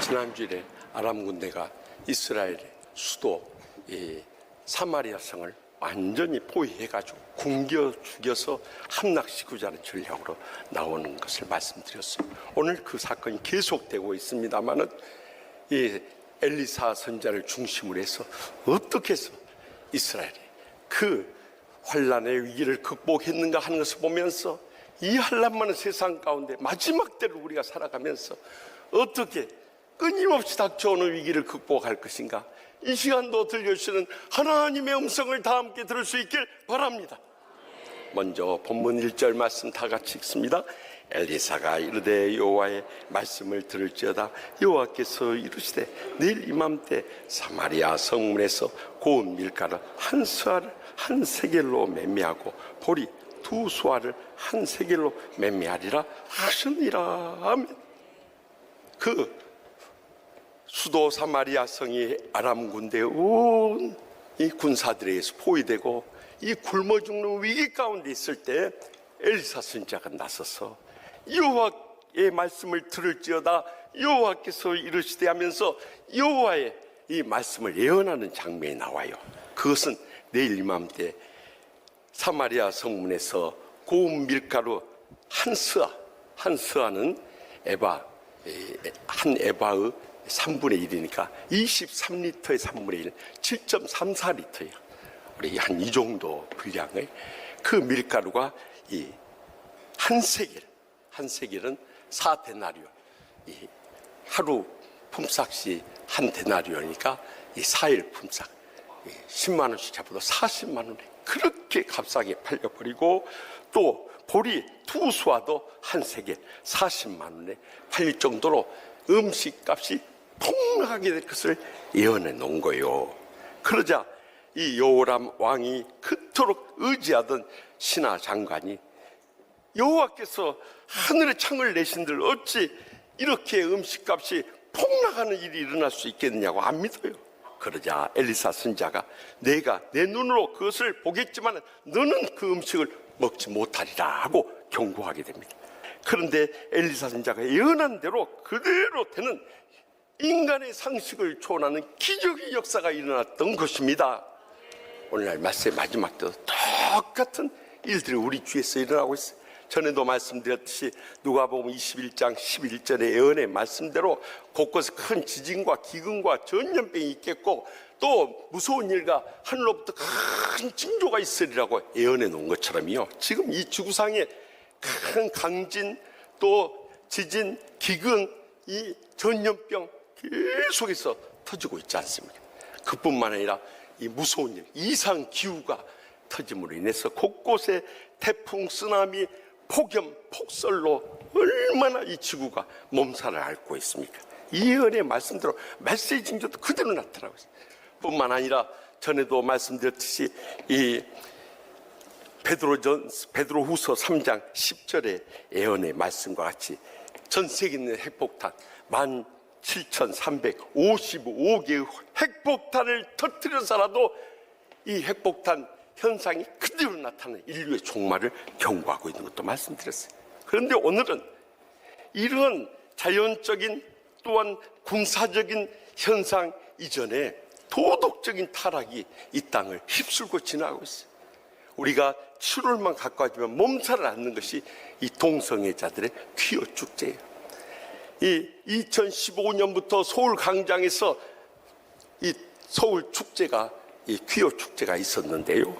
지난주에 아람 군대가 이스라엘의 수도 사마리아 성을 완전히 포위해가지고 굶겨 죽여서 함락시키자 하는 전략으로 나오는 것을 말씀드렸어요. 오늘 그 사건이 계속되고 있습니다만은 이 엘리사 선지자를 중심으로 해서 어떻게 해서 이스라엘이 그 환란의 위기를 극복했는가 하는 것을 보면서 이 한란 많은 세상 가운데 마지막 때를 우리가 살아가면서 어떻게 끊임없이 닥쳐오는 위기를 극복할 것인가, 이 시간도 들려주시는 하나님의 음성을 다 함께 들을 수 있길 바랍니다. 먼저 본문 1절 말씀 다 같이 읽습니다. 엘리사가 이르되 여호와의 말씀을 들을지어다 여호와께서 이르시되 내일 이맘때 사마리아 성문에서 고운 밀가루 한 수알을 한 세겔로 매매하고 보리 두 수알을 한 세겔로 매매하리라 하시니라. 아멘. 그 수도 사마리아 성이 아람 군대의 온 이 군사들에 의해서 포위되고 이 굶어 죽는 위기 가운데 있을 때 엘리사 선지자가 나서서 여호와의 말씀을 들을지어다 여호와께서 이르시되 하면서 여호와의 이 말씀을 예언하는 장면이 나와요. 그것은 내일 이맘때 사마리아 성문에서 고운 밀가루 한 스아는 한 에바의 3분의 1이니까 23리터의 3분의 1, 7.34리터예요. 우리 한 이 정도 분량의 그 밀가루가 이 한 세겔은 4데나리온, 이 하루 품삯이 한 데나리온이니까 이 4일 품삯 10만 원씩 잡아도 40만 원에 그렇게 값싸게 팔려버리고, 또 보리 두 수와도 한 세겔 40만 원에 팔릴 정도로 음식값이 폭락하게 될 것을 예언해 놓은 거예요. 그러자 이 여호람 왕이 그토록 의지하던 신하 장관이 여호와께서 하늘의 창을 내신들 어찌 이렇게 음식값이 폭락하는 일이 일어날 수 있겠느냐고 안 믿어요. 그러자 엘리사 선지자가 내가 내 눈으로 그것을 보겠지만 너는 그 음식을 먹지 못하리라 하고 경고하게 됩니다. 그런데 엘리사 선지자가 예언한 대로 그대로 되는 인간의 상식을 초월하는 기적의 역사가 일어났던 것입니다. 오늘날 말씀의 마지막 때도 똑같은 일들이 우리 주위에서 일어나고 있어요. 전에도 말씀드렸듯이 누가복음 21장 11절의 예언의 말씀대로 곳곳에 큰 지진과 기근과 전염병이 있겠고 또 무서운 일과 하늘로부터 큰 징조가 있으리라고 예언해 놓은 것처럼요, 지금 이 지구상에 큰 강진 또 지진, 기근, 이 전염병 계속해서 터지고 있지 않습니까? 그뿐만 아니라 이 무서운 일, 이상 기후가 터짐으로 인해서 곳곳에 태풍, 쓰나미, 폭염, 폭설로 얼마나 이 지구가 몸살을 앓고 있습니까? 이 예언의 말씀대로 메시지 징조도 그대로 나타나고 있습니다. 뿐만 아니라 전에도 말씀드렸듯이 이 베드로후서 3장 10절의 예언의 말씀과 같이 전 세계에 있는 핵폭탄 17,355개의 핵폭탄을 터뜨려서라도 이 핵폭탄 현상이 그대로 나타나는 인류의 종말을 경고하고 있는 것도 말씀드렸어요. 그런데 오늘은 이런 자연적인 또한 군사적인 현상 이전에 도덕적인 타락이 이 땅을 휩쓸고 지나가고 있어요. 우리가 7월만 가까워지면 몸살을 앓는 것이 이 동성애자들의 퀴어 축제예요. 이 2015년부터 서울 광장에서 이 서울 축제가 이 퀴어 축제가 있었는데요,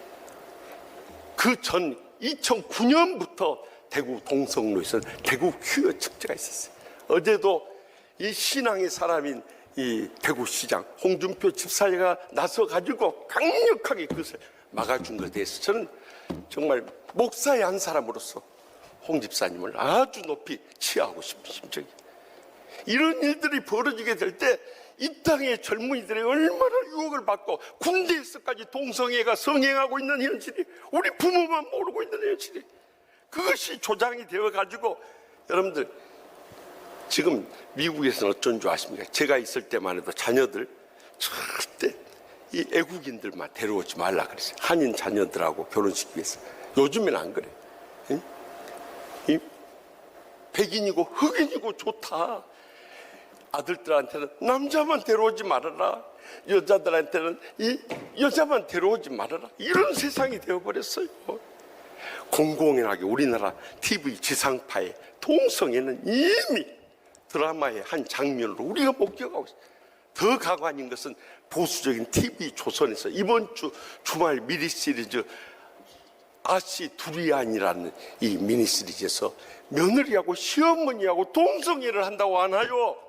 그 전 2009년부터 대구 동성로에서는 대구 퀴어 축제가 있었어요. 어제도 이 신앙의 사람인 이 대구시장 홍준표 집사가 나서 가지고 강력하게 그것을 막아준 것에 대해서 저는 정말 목사의 한 사람으로서 홍 집사님을 아주 높이 치하하고 싶은 심정이, 이런 일들이 벌어지게 될 때 이 땅의 젊은이들이 얼마나 유혹을 받고 군대에서까지 동성애가 성행하고 있는 현실이 우리 부모만 모르고 있는 현실이, 그것이 조장이 되어가지고 여러분들 지금 미국에서는 어쩐 줄 아십니까? 제가 있을 때만 해도 자녀들 절대 이 애국인들만 데려오지 말라 그랬어요. 한인 자녀들하고 결혼시키기 위해서. 요즘엔 안 그래. 이 백인이고 흑인이고 좋다. 아들들한테는 남자만 데려오지 말아라, 여자들한테는 이 여자만 데려오지 말아라, 이런 세상이 되어버렸어요. 공공연하게 우리나라 TV 지상파의 동성애는 이미 드라마의 한 장면으로 우리가 목격하고 있어요. 더 가관인 것은 보수적인 TV 조선에서 이번 주 주말 미니시리즈 아시 두리안이라는 이 미니시리즈에서 며느리하고 시어머니하고 동성애를 한다고 하나요?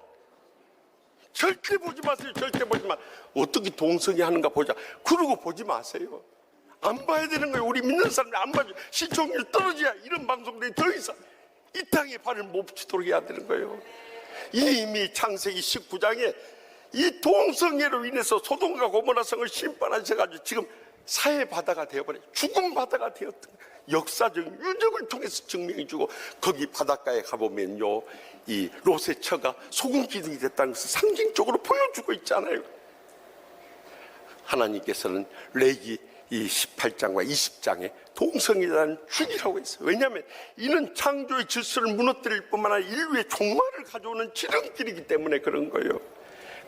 절대 보지 마세요. 절대 보지 마. 어떻게 동성애 하는가 보자. 그러고 보지 마세요. 안 봐야 되는 거예요. 우리 믿는 사람들 안 봐줘. 시청률 떨어져야 이런 방송들이 더 이상 이 땅에 발을 못 붙이도록 해야 되는 거예요. 이미 창세기 19장에 이 동성애로 인해서 소돔과 고모라 성을 심판하셔가지고 지금 사회 바다가 되어버려, 죽음 바다가 되었던 거예요. 역사적 유적을 통해서 증명해주고, 거기 바닷가에 가보면요, 이 롯의 처가 소금 기둥이 됐다는 것을 상징적으로 보여주고 있잖아요. 하나님께서는 레기 이 18장과 20장에 동성애라는 죽이라고 했어요. 왜냐하면 이는 창조의 질서를 무너뜨릴 뿐만 아니라 인류의 종말을 가져오는 지름길이기 때문에 그런 거예요.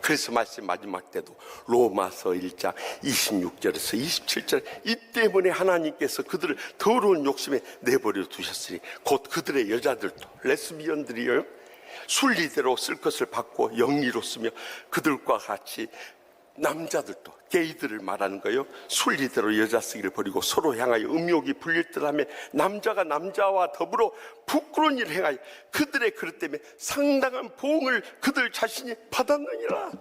그래서 말씀 마지막 때도 로마서 1장 26절에서 27절, 이 때문에 하나님께서 그들을 더러운 욕심에 내버려 두셨으니 곧 그들의 여자들도, 레스비언들이요, 순리대로 쓸 것을 받고 영리로 쓰며 그들과 같이 남자들도, 게이들을 말하는 거예요, 순리대로 여자 쓰기를 버리고 서로 향하여 음욕이 불릴 듯하며 남자가 남자와 더불어 부끄러운 일을 행하여 그들의 그릇 때문에 상당한 보응을 그들 자신이 받았느니라.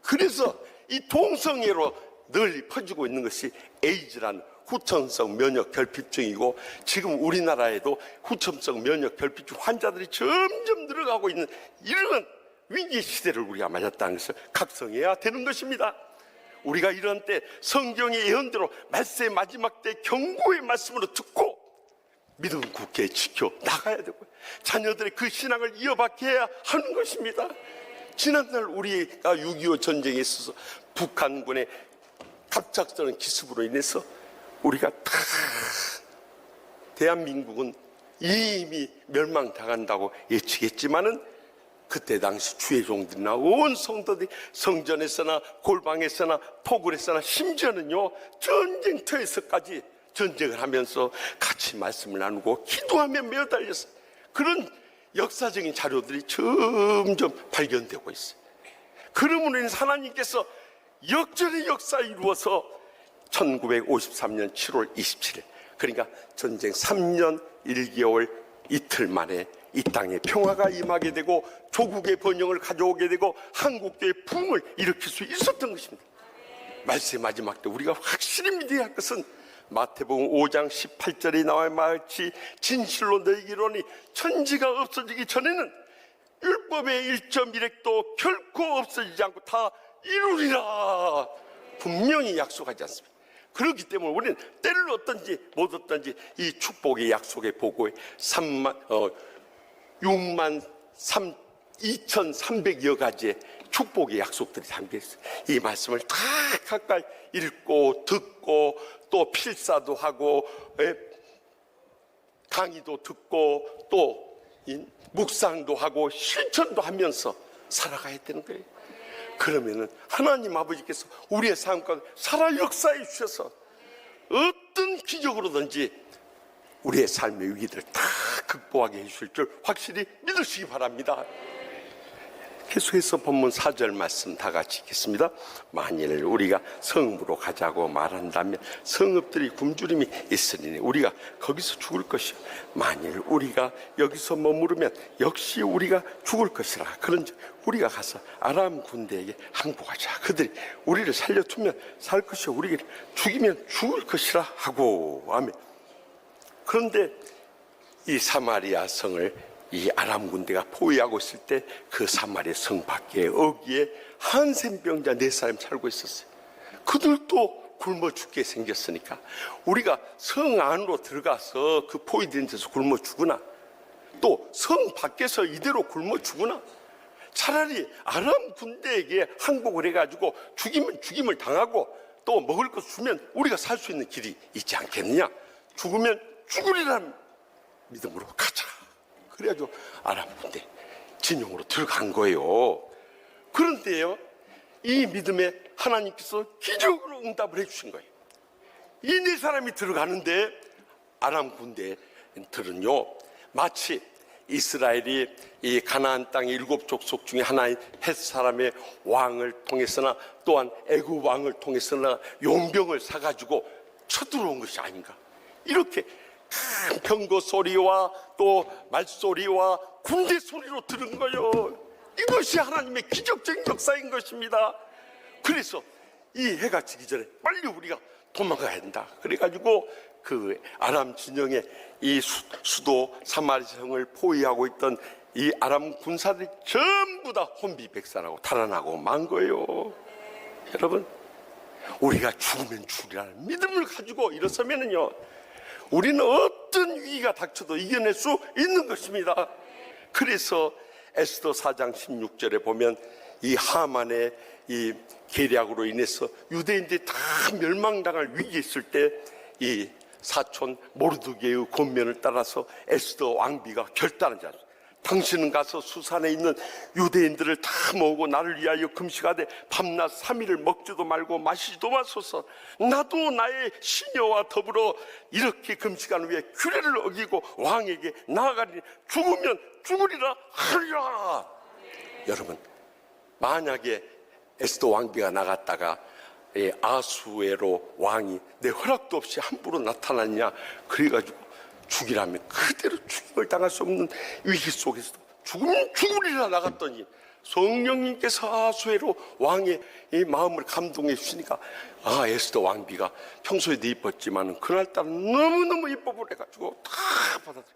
그래서 이 동성애로 널리 퍼지고 있는 것이 에이즈라는 후천성 면역 결핍증이고, 지금 우리나라에도 후천성 면역 결핍증 환자들이 점점 늘어가고 있는 이런 위기 시대를 우리가 맞았다는 것을 각성해야 되는 것입니다. 우리가 이런 때 성경의 예언대로 말세의 마지막 때 경고의 말씀으로 듣고 믿음 굳게 지켜 나가야 되고, 자녀들의 그 신앙을 이어받게 해야 하는 것입니다. 지난날 우리가 6.25 전쟁에 있어서 북한군의 갑작스러운 기습으로 인해서 우리가 다 대한민국은 이미 멸망당한다고 예측했지만은 그때 당시 주의 종들이나 온 성도들이 성전에서나 골방에서나 포굴에서나 심지어는요 전쟁터에서까지 전쟁을 하면서 같이 말씀을 나누고 기도하며 매달렸어요. 그런 역사적인 자료들이 점점 발견되고 있어요. 그러므로 인해서 하나님께서 역전의 역사를 이루어서 1953년 7월 27일, 그러니까 전쟁 3년 1개월 이틀 만에 이 땅에 평화가 임하게 되고 조국의 번영을 가져오게 되고 한국교의 부흥을 일으킬 수 있었던 것입니다. 말세의 마지막 때 우리가 확실히 믿어야 할 것은 마태복음 5장 18절에 나와 말치 진실로 너희에게 이르노니 천지가 없어지기 전에는 율법의 1.1획도 결코 없어지지 않고 다 이루리라 분명히 약속하지 않습니까? 그렇기 때문에 우리는 때를 얻든지 못 얻든지 이 축복의 약속의 보고에 62,300여 가지의 축복의 약속들이 담겨있어요. 이 말씀을 다 가까이 읽고 듣고 또 필사도 하고 강의도 듣고 또 묵상도 하고 실천도 하면서 살아가야 되는 거예요. 그러면은 하나님 아버지께서 우리의 삶 가운데 살아 역사해 주셔서 어떤 기적으로든지 우리의 삶의 위기들을 다 극복하게 해주실 줄 확실히 믿으시기 바랍니다. 계속해서 본문 4절 말씀 다 같이 읽겠습니다. 만일 우리가 성읍으로 가자고 말한다면 성읍들이 굶주림이 있으니 우리가 거기서 죽을 것이요 만일 우리가 여기서 머무르면 역시 우리가 죽을 것이라. 그런즉 우리가 가서 아람 군대에게 항복하자. 그들이 우리를 살려두면 살 것이요 우리를 죽이면 죽을 것이라 하고. 아멘. 그런데 이 사마리아 성을 이 아람 군대가 포위하고 있을 때 그 사마리아 성 밖에 어귀에 한센병자 4사람이 살고 있었어요. 그들도 굶어 죽게 생겼으니까 우리가 성 안으로 들어가서 그 포위된 데서 굶어 죽으나 또 성 밖에서 이대로 굶어 죽으나 차라리 아람 군대에게 항복을 해가지고 죽이면 죽임을 당하고 또 먹을 것 주면 우리가 살 수 있는 길이 있지 않겠느냐. 죽으면 죽으리라는 믿음으로 가자. 그래가지고 아람 군대 진영으로 들어간 거예요. 그런데요, 이 믿음에 하나님께서 기적으로 응답을 해주신 거예요. 이 네 사람이 들어가는데 아람 군대들은요, 마치 이스라엘이 이 가나안 땅의 7족속 중에 하나인 헷 사람의 왕을 통해서나 또한 애굽 왕을 통해서나 용병을 사가지고 쳐들어온 것이 아닌가. 이렇게 큰 병거 소리와 또 말소리와 군대 소리로 들은 거예요. 이것이 하나님의 기적적인 역사인 것입니다. 그래서 이 해가 지기 전에 빨리 우리가 도망가야 된다. 그래가지고 그 아람 진영의 이 수도 사마리아성을 포위하고 있던 이 아람 군사들이 전부 다 혼비백산하고 달아나고 만 거예요. 여러분, 우리가 죽으면 죽으라는 믿음을 가지고 일어서면은요, 우리는 어떤 위기가 닥쳐도 이겨낼 수 있는 것입니다. 그래서 에스더 4장 16절에 보면 이 하만의 이 계략으로 인해서 유대인들이 다 멸망당할 위기에 있을 때 이 사촌 모르드게의 권면을 따라서 에스더 왕비가 결단한 자죠. 당신은 가서 수산에 있는 유대인들을 다 모으고 나를 위하여 금식하되 밤낮 3일을 먹지도 말고 마시지도 마소서. 나도 나의 시녀와 더불어 이렇게 금식한 후에 규례를 어기고 왕에게 나아가리니 죽으면 죽으리라 하리라. 여러분, 만약에 에스더 왕비가 나갔다가 아수에로 왕이 내 허락도 없이 함부로 나타났냐, 그래가지고 죽이라면 그대로 죽임을 당할 수 없는 위기 속에서도 죽으면 죽으리라 나갔더니 성령님께서 아수에로 왕의 이 마음을 감동해 주시니까, 아, 에스더 왕비가 평소에도 이뻤지만 그날따라 너무너무 이뻐 보내가지고 다 받아들여.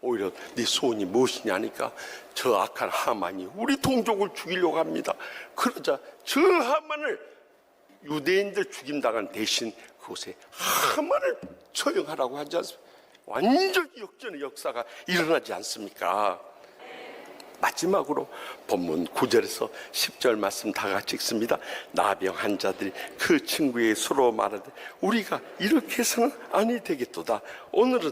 오히려 네 소원이 무엇이냐 하니까 저 악한 하만이 우리 동족을 죽이려고 합니다. 그러자 저 하만을 유대인들 죽임당한 대신 그곳에 하만을 처형하라고 하지 않습니까? 완전히 역전의 역사가 일어나지 않습니까? 마지막으로 본문 9절에서 10절 말씀 다 같이 읽습니다. 나병 환자들이 그 친구에게 서로 말하되 우리가 이렇게 해서는 아니 되겠도다. 오늘은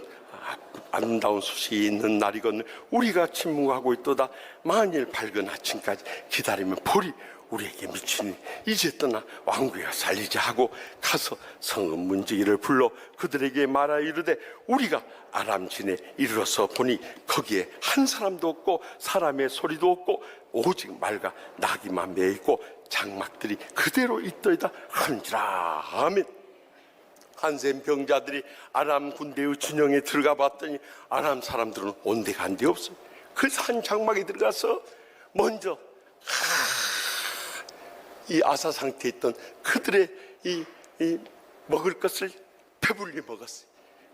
아름다운 소식이 있는 날이거늘 우리가 침묵하고 있도다. 만일 밝은 아침까지 기다리면 볼이 우리에게 미치니 이제 떠나 왕비가 살리자 하고 가서 성읍 문지기를 불러 그들에게 말하여 이르되 우리가 아람진에 이르러서 보니 거기에 한 사람도 없고 사람의 소리도 없고 오직 말과 나귀만 매어 있고 장막들이 그대로 있더이다 한지라. 아멘. 한센 병자들이 아람 군대의 진영에 들어가 봤더니 아람 사람들은 온데간데 없어. 그래서 한 장막에 들어가서 먼저 이 아사 상태에 있던 그들의 이 먹을 것을 배불리 먹었어요.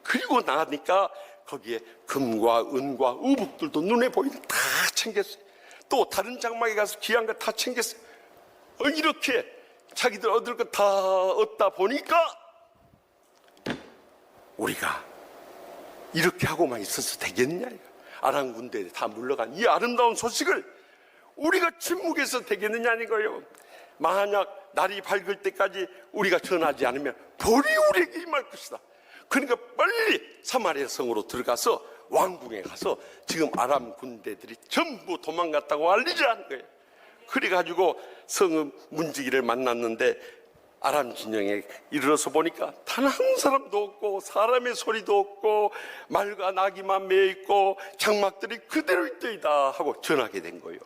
그리고 나니까 거기에 금과 은과 의복들도 눈에 보이는 다 챙겼어요. 또 다른 장막에 가서 귀한 거 다 챙겼어요. 이렇게 자기들 얻을 것 다 얻다 보니까 우리가 이렇게 하고만 있어서 되겠냐. 아람 군대에 다 물러간 이 아름다운 소식을 우리가 침묵해서 되겠느냐는 거예요. 만약 날이 밝을 때까지 우리가 전하지 않으면 벌이 우리에게 임할 것이다. 그러니까 빨리 사마리아 성으로 들어가서 왕궁에 가서 지금 아람 군대들이 전부 도망갔다고 알리자는 거예요. 그래가지고 성읍 문지기를 만났는데 아람 진영에 이르러서 보니까 단 한 사람도 없고 사람의 소리도 없고 말과 나귀만 매어 있고 장막들이 그대로 있더이다 하고 전하게 된 거예요.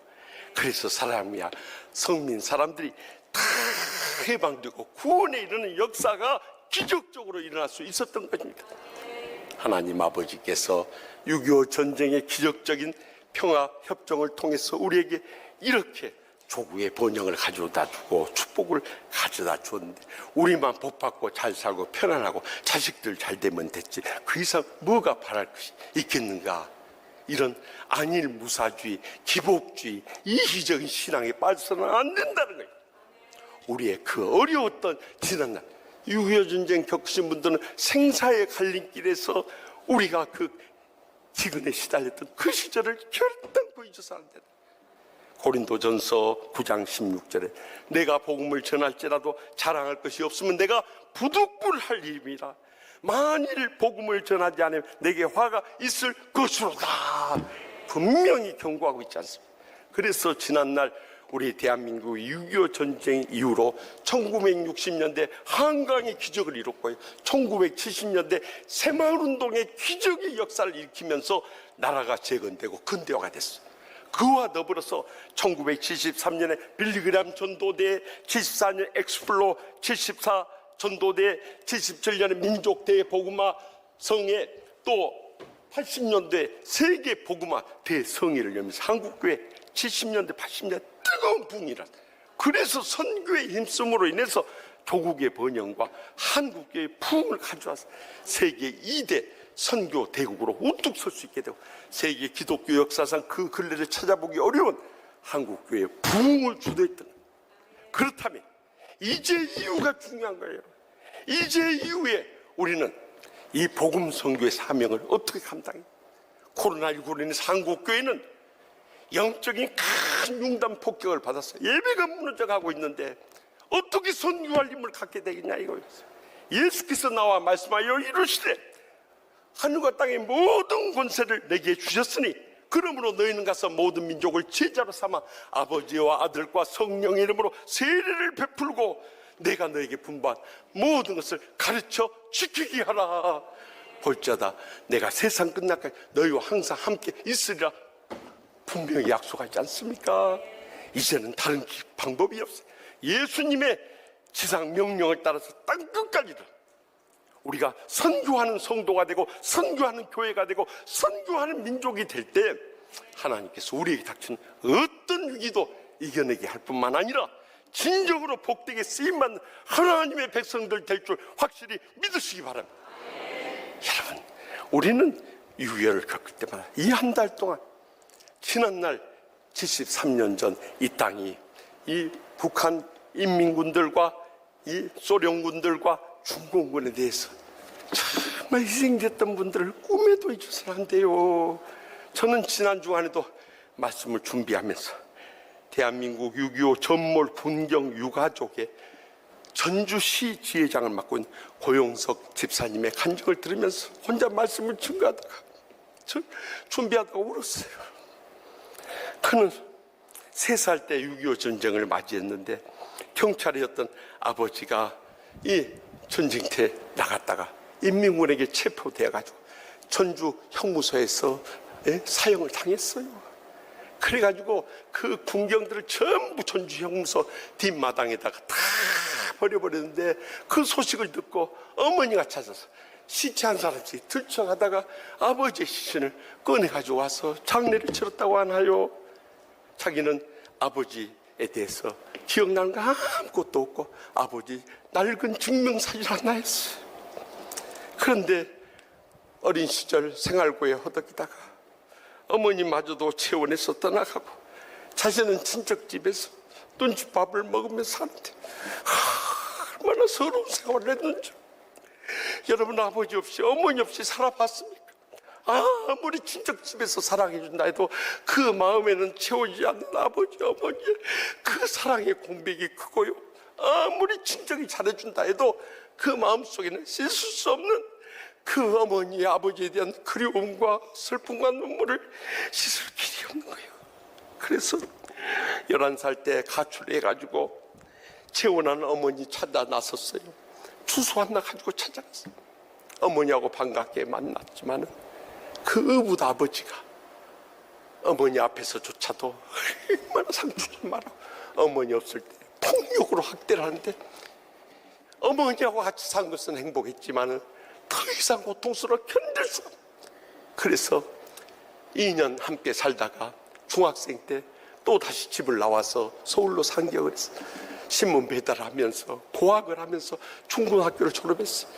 그래서 사람이야 성민 사람들이 다 해방되고 구원에 이르는 역사가 기적적으로 일어날 수 있었던 것입니다. 하나님 아버지께서 6.25 전쟁의 기적적인 평화 협정을 통해서 우리에게 이렇게 조국의 번영을 가져다 주고 축복을 가져다 주었는데 우리만 복받고 잘 살고 편안하고 자식들 잘 되면 됐지 그 이상 뭐가 바랄 것이 있겠는가. 이런 안일무사주의, 기복주의, 이기적인 신앙에 빠져서는 안 된다는 거예요. 우리의 그 어려웠던 지난날 6.25 전쟁 겪으신 분들은 생사의 갈림길에서 우리가 그 기근에 시달렸던 그 시절을 결단코 잊어서 안 된다. 고린도전서 9장 16절에 내가 복음을 전할지라도 자랑할 것이 없으면 내가 부득불할 일입니다. 만일 복음을 전하지 않으면 내게 화가 있을 것으로다. 분명히 경고하고 있지 않습니까? 그래서 지난날 우리 대한민국 6.25 전쟁 이후로 1960년대 한강의 기적을 이뤘고요. 1970년대 새마을운동의 기적의 역사를 일으키면서 나라가 재건되고 근대화가 됐어요. 그와 더불어서 1973년에 빌리그람 전도대, 74년 엑스플로 74 전도대, 77년에 민족대회 복음화 성회, 또 80년대 세계 복음화 대성회를 열면서 한국교회 70년대 80년대 뜨거운 붕이라. 그래서 선교의 힘쓰므로 인해서 조국의 번영과 한국교회의 부흥을 가져와서 세계 2대 선교 대국으로 우뚝 설 수 있게 되고, 세계 기독교 역사상 그 근래를 찾아보기 어려운 한국교회의 부흥을 주도했던 거예요. 그렇다면 이제 이유가 중요한 거예요. 이제 이후에 우리는 이 복음 선교의 사명을 어떻게 감당해요? 코로나19로 인해서 한국교회는 영적인 큰 융단 폭격을 받았어요. 예배가 무너져가고 있는데 어떻게 선교할 힘을 갖게 되겠냐 이거예요. 예수께서 나와 말씀하여 이르시되 하늘과 땅의 모든 권세를 내게 주셨으니 그러므로 너희는 가서 모든 민족을 제자로 삼아 아버지와 아들과 성령의 이름으로 세례를 베풀고 내가 너에게 분부한 모든 것을 가르쳐 지키게 하라. 볼자다 내가 세상 끝날까지 너희와 항상 함께 있으리라 분명히 약속하지 않습니까? 이제는 다른 방법이 없어요. 예수님의 지상 명령을 따라서 땅 끝까지 우리가 선교하는 성도가 되고 선교하는 교회가 되고 선교하는 민족이 될 때 하나님께서 우리에게 닥친 어떤 위기도 이겨내게 할 뿐만 아니라 진정으로 복되게 쓰임받는 하나님의 백성들 될 줄 확실히 믿으시기 바랍니다. 여러분, 우리는 유혈을 겪을 때마다 이 한 달 동안 지난날 73년 전 이 땅이 이 북한 인민군들과 이 소련군들과 중공군에 대해서 정말 희생됐던 분들을 꿈에도 잊어서는 안 돼요. 저는 지난 주간에도 말씀을 준비하면서 대한민국 6.25 전몰 군경 유가족의 전주시 지회장을 맡고 있는 고용석 집사님의 간증을 들으면서 혼자 말씀을 증거하다가 준비하다가 울었어요. 그는 3살 때 6.25 전쟁을 맞이했는데 경찰이었던 아버지가 이 전쟁터에 나갔다가 인민군에게 체포되어가지고 전주 형무소에서 사형을 당했어요. 그래가지고 그 군경들을 전부 전주 형무소 뒷마당에다가 다 버려버렸는데 그 소식을 듣고 어머니가 찾아서 시체 한 사람씩 들쳐가다가 아버지의 시신을 꺼내가지고 와서 장례를 치렀다고 하나요? 자기는 아버지에 대해서 기억나는 거 아무것도 없고 아버지 낡은 증명사진 하나 했어요. 그런데 어린 시절 생활고에 허덕이다가 어머니마저도 채원에서 떠나가고 자신은 친척집에서 눈칫밥을 먹으면서 사는데 얼마나 서러운 생활을 했는지. 여러분, 아버지 없이 어머니 없이 살아봤습니까? 아무리 친척집에서 사랑해준다 해도 그 마음에는 채워지지 않는 아버지 어머니의 그 사랑의 공백이 크고요, 아무리 친척이 잘해준다 해도 그 마음속에는 씻을 수 없는 그 어머니의 아버지에 대한 그리움과 슬픔과 눈물을 씻을 길이 없는 거예요. 그래서 11살 때 가출해가지고 재혼한 어머니 찾아 나섰어요. 주소 하나 가지고 찾아갔어요. 어머니하고 반갑게 만났지만 그 의붓 아버지가 어머니 앞에서조차도 얼마나 상처 좀 말하고 어머니 없을 때 폭력으로 학대를 하는데 어머니하고 같이 산 것은 행복했지만 더 이상 고통스러워 견딜 수가 없어요. 그래서 2년 함께 살다가 중학생 때 또 다시 집을 나와서 서울로 상경을 했어요. 신문 배달하면서 고학을 하면서 중고등학교를 졸업했어요.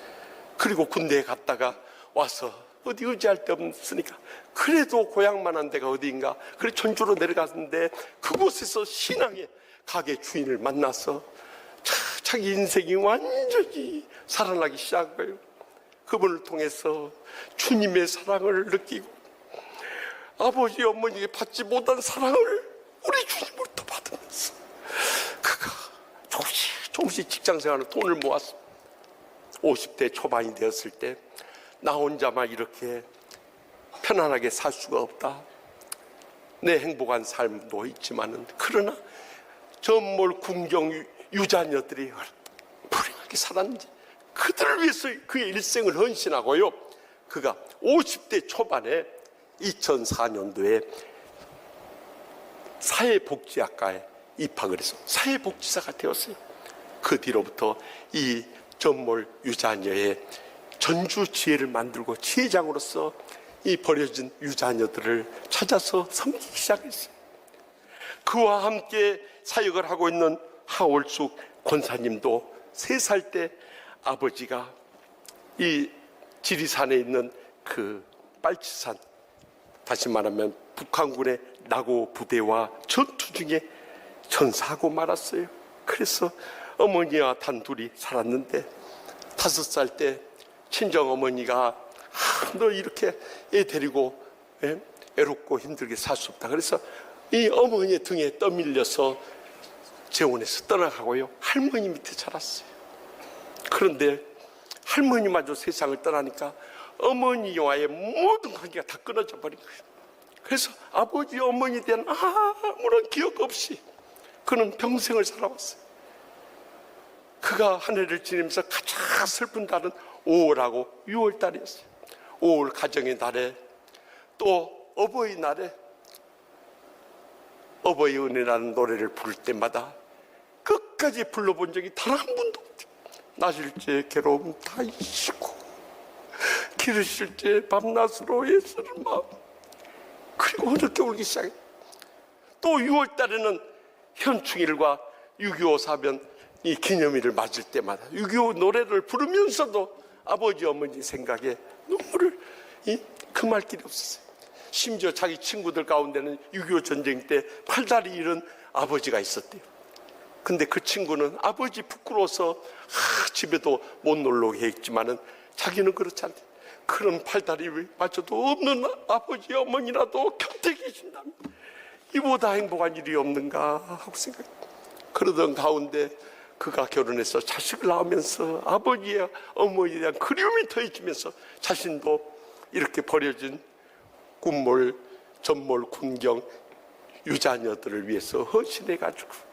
그리고 군대에 갔다가 와서 어디 의지할 데 없으니까 그래도 고향만한 데가 어디인가, 그래 전주로 내려갔는데 그곳에서 신앙의 가게 주인을 만나서 자기 인생이 완전히 살아나기 시작한 거예요. 그분을 통해서 주님의 사랑을 느끼고 아버지 어머니에게 받지 못한 사랑을 우리 주님으로부터 받으면서 그가 조금씩 직장생활로 돈을 모았어. 50대 초반이 되었을 때 나 혼자만 이렇게 편안하게 살 수가 없다. 내 행복한 삶도 있지만은 그러나 전몰 군경 유자녀들이 불행하게 살았는지 그들을 위해서 그의 일생을 헌신하고요. 그가 50대 초반에 2004년도에 사회복지학과에 입학을 해서 사회복지사가 되었어요. 그 뒤로부터 이 전몰 유자녀의 전주 지혜를 만들고 지혜장으로서 이 버려진 유자녀들을 찾아서 섬기기 시작했어요. 그와 함께 사역을 하고 있는 하월숙 권사님도 3살 때 아버지가 이 지리산에 있는 그 빨치산, 다시 말하면 북한군의 나고 부대와 전투 중에 전사하고 말았어요. 그래서 어머니와 단둘이 살았는데 5살 때 친정어머니가 너 이렇게 애 데리고 애롭고 힘들게 살 수 없다. 그래서 이 어머니의 등에 떠밀려서 재혼해서 떠나가고요. 할머니 밑에 자랐어요. 그런데 할머니마저 세상을 떠나니까 어머니와의 모든 관계가 다 끊어져 버린 거예요. 그래서 아버지, 어머니에 대한 아무런 기억 없이 그는 평생을 살아왔어요. 그가 한 해를 지내면서 가장 슬픈 달은 5월하고 6월달이었어요. 5월 가정의 날에 또 어버이날에 어버이 은혜라는 노래를 부를 때마다 끝까지 불러본 적이 단 한 번도 없대요. 나실제 괴로움 다 잊히고 기르실 때 밤낮으로 애쓰는 마음, 그리고 어렵게 울기 시작해요. 또 6월 달에는 현충일과 6.25 사변 이 기념일을 맞을 때마다 6.25 노래를 부르면서도 아버지 어머니 생각에 눈물을 금할 길이 없었어요. 심지어 자기 친구들 가운데는 6.25 전쟁 때 팔다리 잃은 아버지가 있었대요. 근데 그 친구는 아버지 부끄러워서 집에도 못 놀러 오게 했지만은 자기는 그렇지 않대. 그런 팔다리마저도 없는 아버지 어머니라도 곁에 계신다면 이보다 행복한 일이 없는가 하고 생각해요. 그러던 가운데 그가 결혼해서 자식을 낳으면서 아버지와 어머니에 대한 그리움이 더해지면서 자신도 이렇게 버려진 군몰, 전몰, 군경 유자녀들을 위해서 헌신해가지고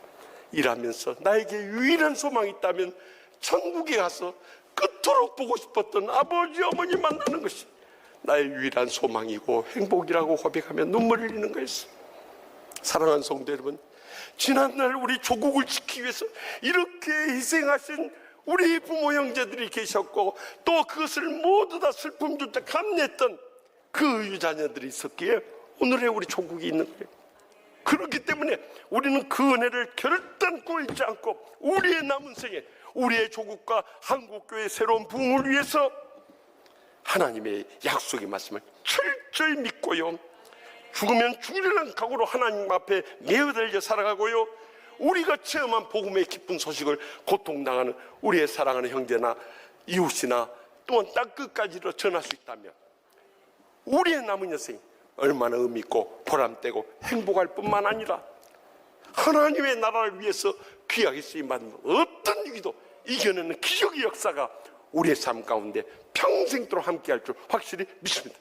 일하면서 나에게 유일한 소망이 있다면 천국에 가서 그토록 보고 싶었던 아버지, 어머니 만나는 것이 나의 유일한 소망이고 행복이라고 고백하며 눈물을 흘리는 거였어요. 사랑하는 성도 여러분, 지난날 우리 조국을 지키기 위해서 이렇게 희생하신 우리 부모 형제들이 계셨고 또 그것을 모두 다 슬픔조차 감내했던 그 유자녀들이 있었기에 오늘의 우리 조국이 있는 거예요. 그렇기 때문에 우리는 그 은혜를 결단코 잊지 않고 우리의 남은 생에 우리의 조국과 한국교회의 새로운 부흥을 위해서 하나님의 약속의 말씀을 철저히 믿고요, 죽으면 죽으리라는 각오로 하나님 앞에 매어 달려 살아가고요, 우리가 체험한 복음의 기쁜 소식을 고통당하는 우리의 사랑하는 형제나 이웃이나 또한 땅끝까지로 전할 수 있다면 우리의 남은 여생이 얼마나 의미 있고 보람되고 행복할 뿐만 아니라 하나님의 나라를 위해서 귀하게 쓰임받는 어떤 위기도 이겨내는 기적의 역사가 우리의 삶 가운데 평생도록 함께할 줄 확실히 믿습니다.